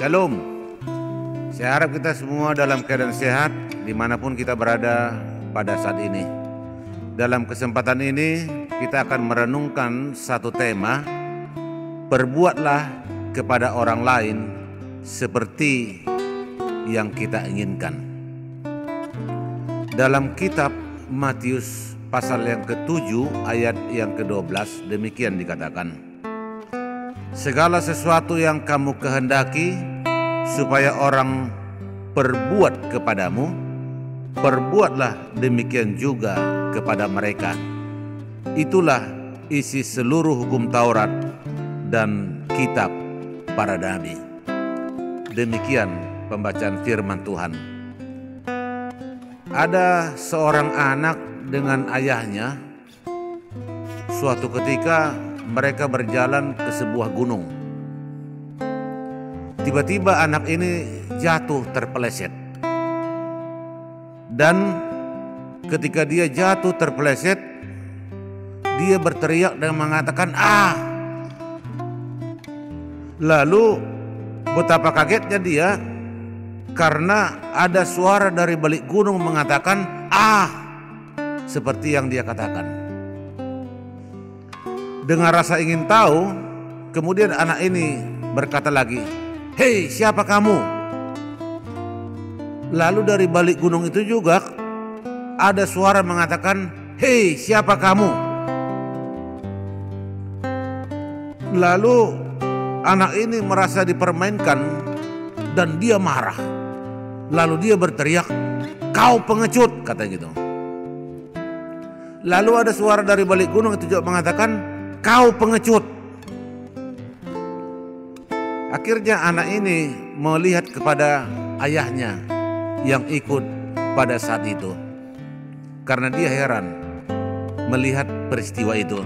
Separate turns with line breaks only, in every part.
Shalom. Saya harap kita semua dalam keadaan sehat dimanapun kita berada pada saat ini. Dalam kesempatan ini kita akan merenungkan satu tema, perbuatlah kepada orang lain seperti yang kita inginkan. Dalam kitab Matius pasal yang ke-7 ayat yang ke-12 demikian dikatakan, segala sesuatu yang kamu kehendaki supaya orang perbuat kepadamu, perbuatlah demikian juga kepada mereka. Itulah isi seluruh hukum Taurat dan kitab para nabi. Demikian pembacaan firman Tuhan. Ada seorang anak dengan ayahnya. Suatu ketika mereka berjalan ke sebuah gunung. Tiba-tiba anak ini jatuh terpeleset. Dan ketika dia jatuh terpeleset, dia berteriak dan mengatakan, "Ah!" Lalu betapa kagetnya dia karena ada suara dari balik gunung mengatakan, "Ah!" seperti yang dia katakan. Dengan rasa ingin tahu, kemudian anak ini berkata lagi, "Hei, siapa kamu?" Lalu dari balik gunung itu juga ada suara mengatakan, "Hei, siapa kamu?" Lalu anak ini merasa dipermainkan dan dia marah. Lalu dia berteriak, "Kau pengecut," kata gitu. Lalu ada suara dari balik gunung itu juga mengatakan, "Kau pengecut." Akhirnya anak ini melihat kepada ayahnya yang ikut pada saat itu, karena dia heran melihat peristiwa itu.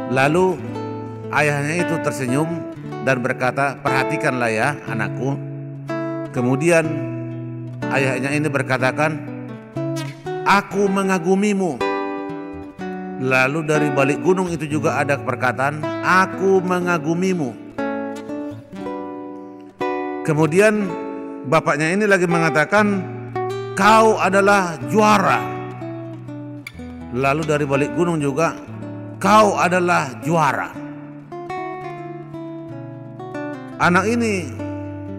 Lalu ayahnya itu tersenyum dan berkata, "Perhatikanlah ya anakku." Kemudian ayahnya ini berkatakan, "Aku mengagumimu." Lalu dari balik gunung itu juga ada perkataan, "Aku mengagumimu." Kemudian bapaknya ini lagi mengatakan, "Kau adalah juara." Lalu dari balik gunung juga, "Kau adalah juara." Anak ini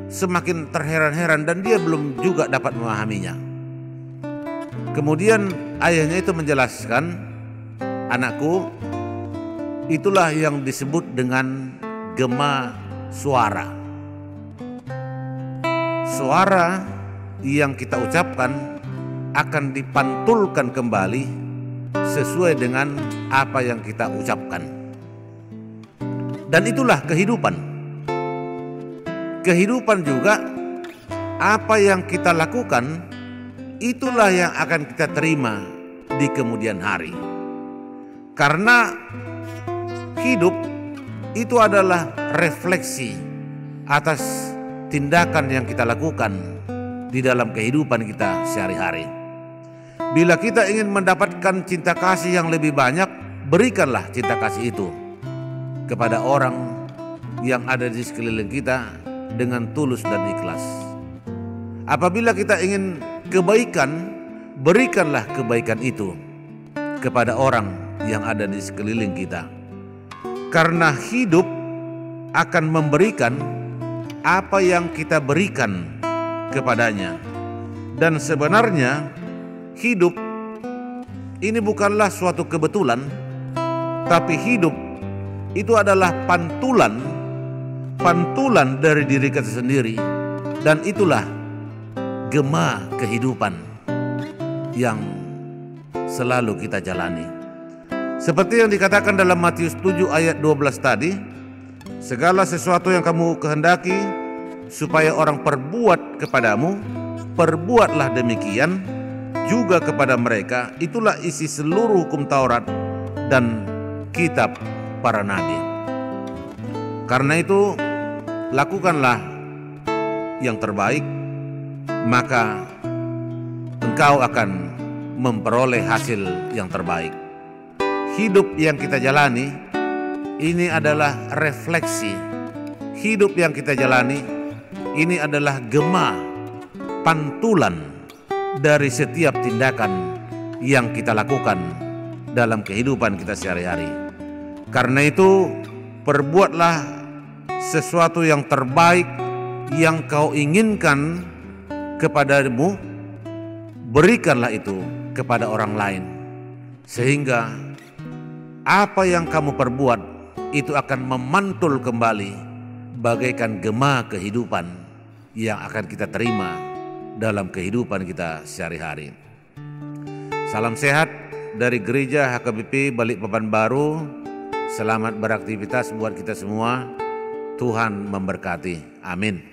semakin terheran-heran dan dia belum juga dapat memahaminya. Kemudian ayahnya itu menjelaskan, "Anakku, itulah yang disebut dengan gema suara. Suara yang kita ucapkan akan dipantulkan kembali sesuai dengan apa yang kita ucapkan. Dan itulah kehidupan. Kehidupan juga apa yang kita lakukan, itulah yang akan kita terima di kemudian hari. Karena hidup itu adalah refleksi atas tindakan yang kita lakukan di dalam kehidupan kita sehari-hari. Bila kita ingin mendapatkan cinta kasih yang lebih banyak, berikanlah cinta kasih itu kepada orang yang ada di sekeliling kita dengan tulus dan ikhlas. Apabila kita ingin kebaikan, berikanlah kebaikan itu kepada orang yang ada di sekeliling kita. Karena hidup akan memberikan apa yang kita berikan kepadanya. Dan sebenarnya hidup ini bukanlah suatu kebetulan, tapi hidup itu adalah pantulan dari diri kita sendiri. Dan itulah gema kehidupan yang selalu kita jalani. Seperti yang dikatakan dalam Matius 7 ayat 12 tadi, segala sesuatu yang kamu kehendaki supaya orang perbuat kepadamu, perbuatlah demikian juga kepada mereka. Itulah isi seluruh hukum Taurat dan kitab para nabi. Karena itu, lakukanlah yang terbaik, maka engkau akan memperoleh hasil yang terbaik. Hidup yang kita jalani ini adalah refleksi hidup yang kita jalani ini adalah gema, pantulan dari setiap tindakan yang kita lakukan dalam kehidupan kita sehari-hari. Karena itu, perbuatlah sesuatu yang terbaik yang kau inginkan kepadamu, berikanlah itu kepada orang lain, sehingga apa yang kamu perbuat itu akan memantul kembali bagaikan gema kehidupan yang akan kita terima dalam kehidupan kita sehari-hari. Salam sehat dari Gereja HKBP Balikpapan Baru. Selamat beraktivitas buat kita semua. Tuhan memberkati. Amin.